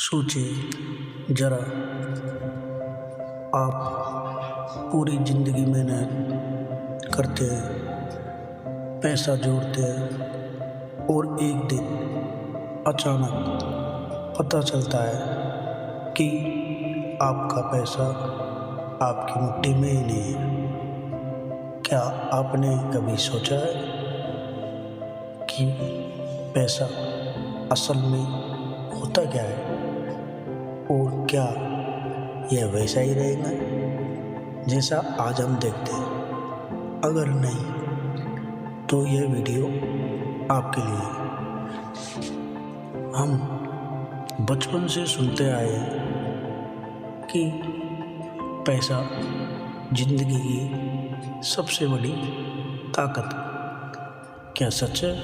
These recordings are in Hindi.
सोचिए जरा, आप पूरी ज़िंदगी मेहनत करते हैं, पैसा जोड़ते हैं और एक दिन अचानक पता चलता है कि आपका पैसा आपकी मुट्ठी में ही नहीं है। क्या आपने कभी सोचा है कि पैसा असल में होता क्या है और क्या यह वैसा ही रहेगा जैसा आज हम देखते हैं? अगर नहीं तो यह वीडियो आपके लिए। हम बचपन से सुनते आए हैं कि पैसा जिंदगी की सबसे बड़ी ताकत। क्या सच है?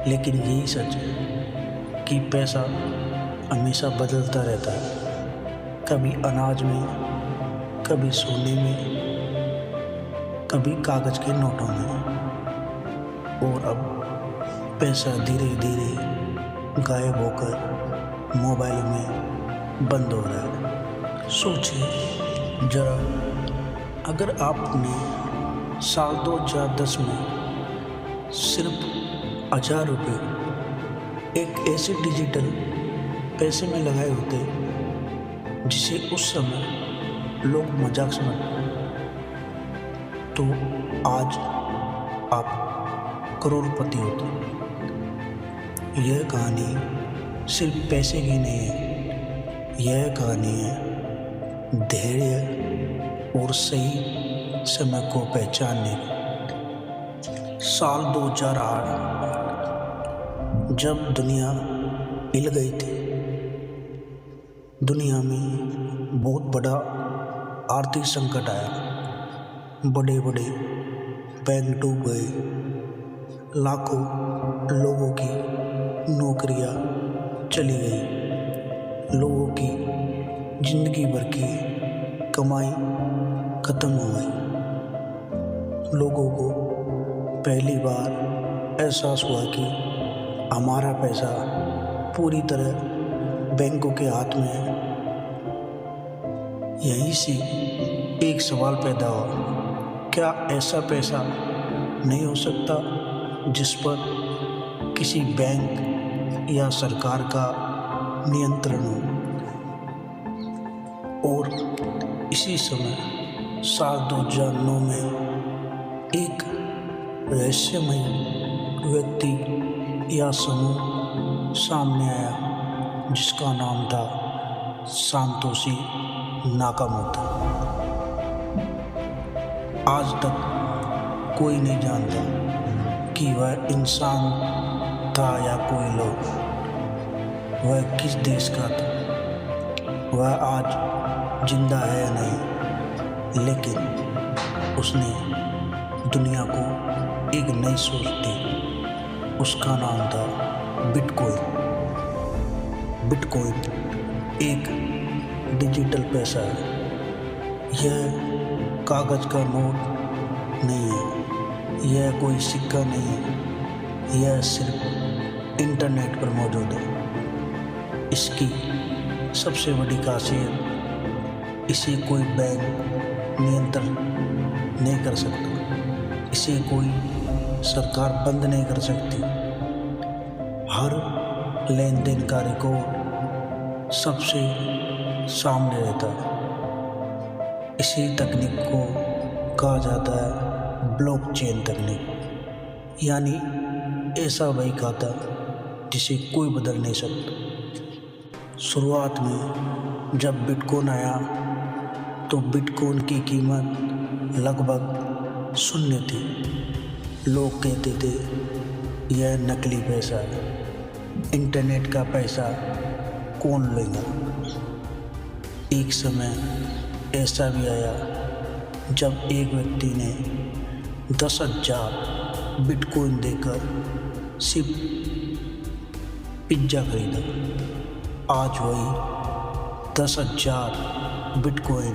लेकिन यही सच है कि पैसा हमेशा बदलता रहता है, कभी अनाज में, कभी सोने में, कभी कागज़ के नोटों में। और अब पैसा धीरे धीरे गायब होकर मोबाइल में बंद हो रहा है। सोचिए जरा, अगर आपने साल 2010 में सिर्फ 1000 रुपये एक ऐसे डिजिटल पैसे में लगाए होते जिसे उस समय लोग मजाक समझते, तो आज आप करोड़पति होते। यह कहानी सिर्फ पैसे की नहीं है, यह कहानी है धैर्य और सही समय को पहचानने की। साल 2008 जब दुनिया हिल गई थी, दुनिया में बहुत बड़ा आर्थिक संकट आया। बड़े बड़े बैंक डूब गए, लाखों लोगों की नौकरियां चली गई, लोगों की जिंदगी भर की कमाई खत्म हो गई। लोगों को पहली बार एहसास हुआ कि हमारा पैसा पूरी तरह बैंकों के हाथ में है। यहीं से एक सवाल पैदा हुआ, क्या ऐसा पैसा नहीं हो सकता जिस पर किसी बैंक या सरकार का नियंत्रण हो? और इसी समय साल 2009 में एक रहस्यमय व्यक्ति या समूह सामने आया जिसका नाम था सांतोशी नाकामोतो। आज तक कोई नहीं जानता कि वह इंसान था या कोई लोग, वह किस देश का था, वह आज जिंदा है या नहीं, लेकिन उसने दुनिया को एक नई सोच दी। उसका नाम था बिटकॉइन। बिटकॉइन एक डिजिटल पैसा है। यह कागज़ का नोट नहीं है, यह कोई सिक्का नहीं है, यह सिर्फ इंटरनेट पर मौजूद है। इसकी सबसे बड़ी खासियत, इसे कोई बैंक नियंत्रण नहीं कर सकता, इसे कोई सरकार बंद नहीं कर सकती। हर लेन देन का रिकॉर्ड सबसे सामने रहता है। इसी तकनीक को कहा जाता है ब्लॉकचेन तकनीक, यानी ऐसा वही खाता जिसे कोई बदल नहीं सकता। शुरुआत में जब बिटकॉइन आया तो बिटकॉइन की कीमत लगभग 0 थी। लोग कहते थे यह नकली पैसा है, इंटरनेट का पैसा कौन लेगा। एक समय ऐसा भी आया जब एक व्यक्ति ने 10,000 बिटकॉइन देकर सिर्फ पिज्ज़ा खरीदा। आज वही 10,000 बिटकॉइन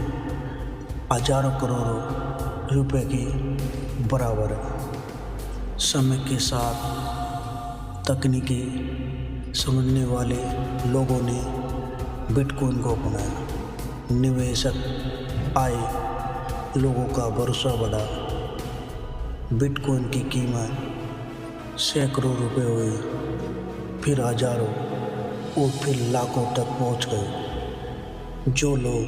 हजारों करोड़ों रुपए के बराबर है। समय के साथ तकनीकी समझने वाले लोगों ने बिटकॉइन को अपनाया। निवेशक आए, लोगों का भरोसा बढ़ा। बिटकॉइन की कीमत सैकड़ों रुपए हुई, फिर हजारों और फिर लाखों तक पहुंच गए। जो लोग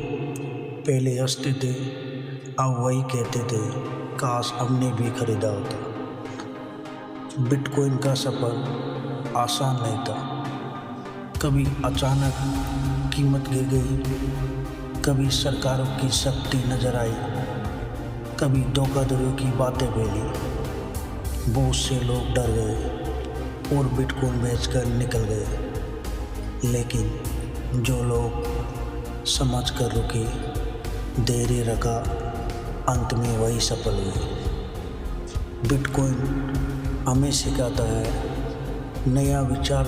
पहले हंसते थे अब वही कहते थे काश हमने भी खरीदा होता। बिटकॉइन का सफ़र आसान नहीं था। कभी अचानक कीमत गिर गई, कभी सरकारों की सख्ती नजर आई, कभी धोखाधड़ी की बातें फैली। बहुत से लोग डर गए और बिटकॉइन बेचकर निकल गए। लेकिन जो लोग समझ कर रुके, धैर्य रखा, अंत में वही सफल हुए। बिटकॉइन हमें सिखाता है नया विचार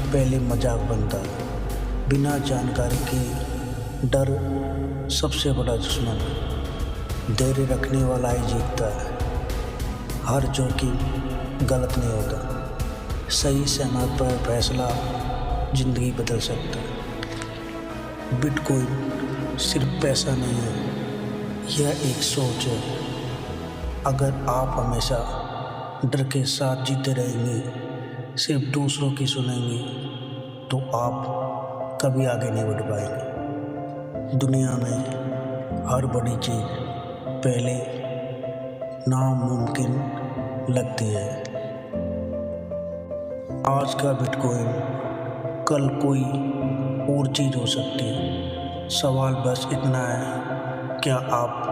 पहले मजाक बनता है। बिना जानकारी के डर सबसे बड़ा दुश्मन है। धैर्य रखने वाला ही जीतता है। हर जोखिम गलत नहीं होता। सही समय पर फैसला जिंदगी बदल सकता है। बिटकॉइन सिर्फ पैसा नहीं है, यह एक सोच है। अगर आप हमेशा डर के साथ जीते रहेंगे, सिर्फ दूसरों की सुनेंगे, तो आप कभी आगे नहीं बढ़ पाएंगे। दुनिया में हर बड़ी चीज़ पहले नामुमकिन लगती है। आज का बिटकॉइन कल कोई और चीज़ हो सकती है। सवाल बस इतना है, क्या आप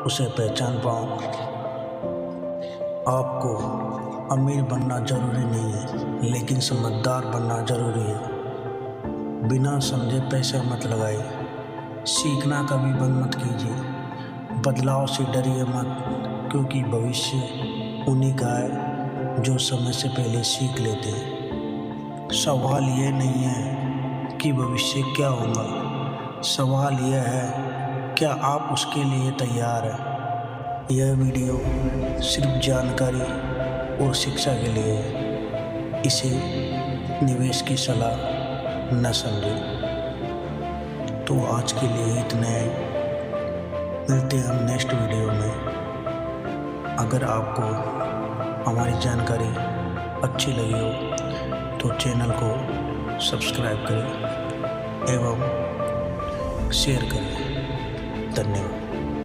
उसे पहचान पाओ? आपको अमीर बनना जरूरी नहीं है, लेकिन समझदार बनना जरूरी है। बिना समझे पैसा मत लगाइए। सीखना कभी बंद मत कीजिए। बदलाव से डरिए मत, क्योंकि भविष्य उन्हीं का है जो समय से पहले सीख लेते हैं। सवाल यह नहीं है कि भविष्य क्या होगा, सवाल यह है क्या आप उसके लिए तैयार हैं। यह वीडियो सिर्फ जानकारी और शिक्षा के लिए है। इसे निवेश की सलाह न समझें। तो आज के लिए इतना है। मिलते हैं हम नेक्स्ट वीडियो में। अगर आपको हमारी जानकारी अच्छी लगी हो तो चैनल को सब्सक्राइब करें एवं शेयर करें। धन्यवाद।